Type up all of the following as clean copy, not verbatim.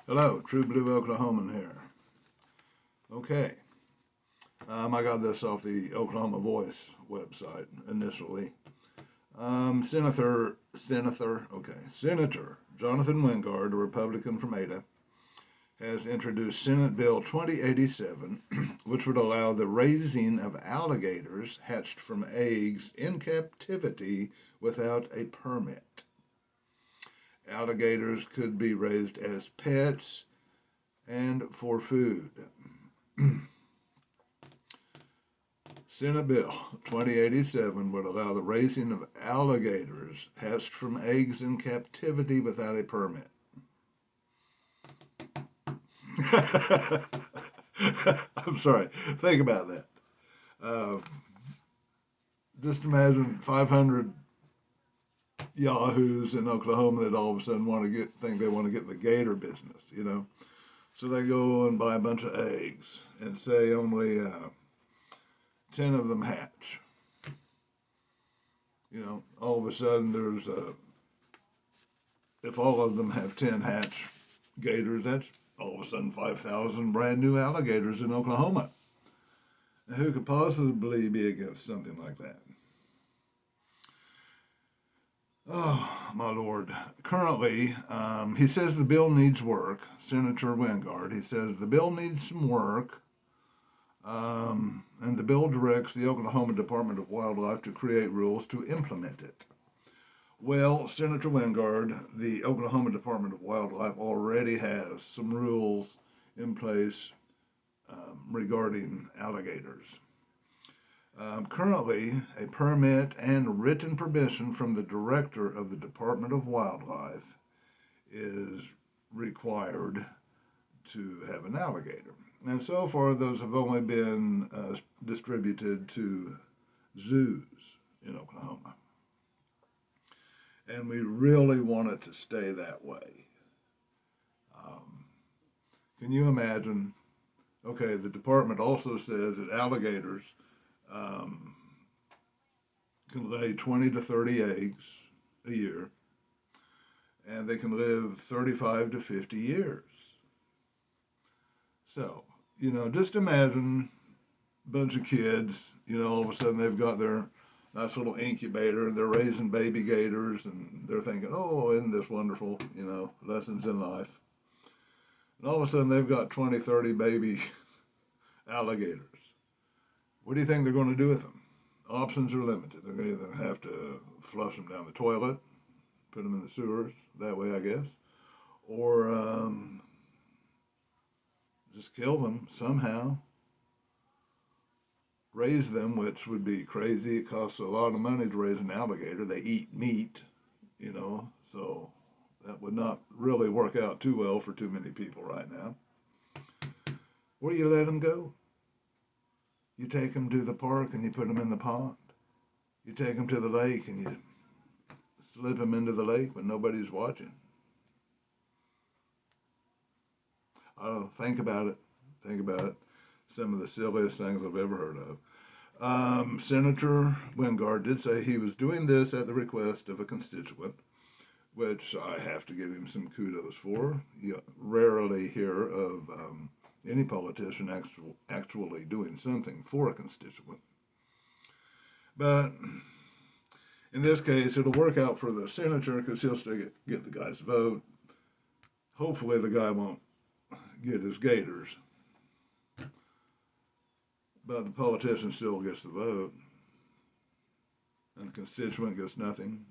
Hello, True Blue Oklahoman here. Okay, I got this off the Oklahoma Voice website initially. Senator Jonathan Wingard, a Republican from Ada, has introduced Senate Bill 2087, which would allow the raising of alligators hatched from eggs in captivity without a permit. Alligators could be raised as pets and for food. Senate Bill 2087 would allow the raising of alligators hatched from eggs in captivity without a permit. I'm sorry. Think about that. Uh, just imagine 500 yahoos in Oklahoma that all of a sudden think they want to get in the gator business. So they go and buy a bunch of eggs and say only 10 of them hatch. All of a sudden if all of them have 10 hatch gators, that's all of a sudden 5,000 brand new alligators in Oklahoma. Now, who could possibly be against something like that? Oh, my Lord. Currently, he says the bill needs work. Senator Wingard, he says the bill needs some work. And the bill directs the Oklahoma Department of Wildlife to create rules to implement it. Well, Senator Wingard, the Oklahoma Department of Wildlife already has some rules in place regarding alligators. Currently, a permit and written permission from the director of the Department of Wildlife is required to have an alligator. And so far, those have only been distributed to zoos in Oklahoma. And we really want it to stay that way. Can you imagine? Okay, the department also says that alligators can lay 20 to 30 eggs a year, and they can live 35 to 50 years. So, just imagine a bunch of kids, all of a sudden they've got their nice little incubator and they're raising baby gators and they're thinking, oh, isn't this wonderful, lessons in life. And all of a sudden they've got 20, 30 baby alligators. What do you think they're going to do with them? Options are limited. They're going to either have to flush them down the toilet, put them in the sewers, that way I guess, or just kill them somehow, raise them, which would be crazy. It costs a lot of money to raise an alligator. They eat meat, so that would not really work out too well for too many people right now. Where do you let them go? You take them to the park and you put them in the pond. You take them to the lake and you slip them into the lake when nobody's watching. Think about it. Think about it. Some of the silliest things I've ever heard of. Senator Wingard did say he was doing this at the request of a constituent, which I have to give him some kudos for. You rarely hear of any politician actually doing something for a constituent. But in this case, it'll work out for the senator because he'll still get the guy's vote. Hopefully the guy won't get his gators. But the politician still gets the vote. And the constituent gets nothing.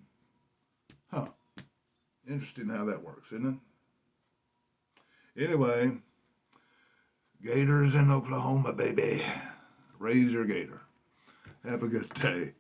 Huh. Interesting how that works, isn't it? Anyway, gators in Oklahoma, baby. Raise your gator. Have a good day.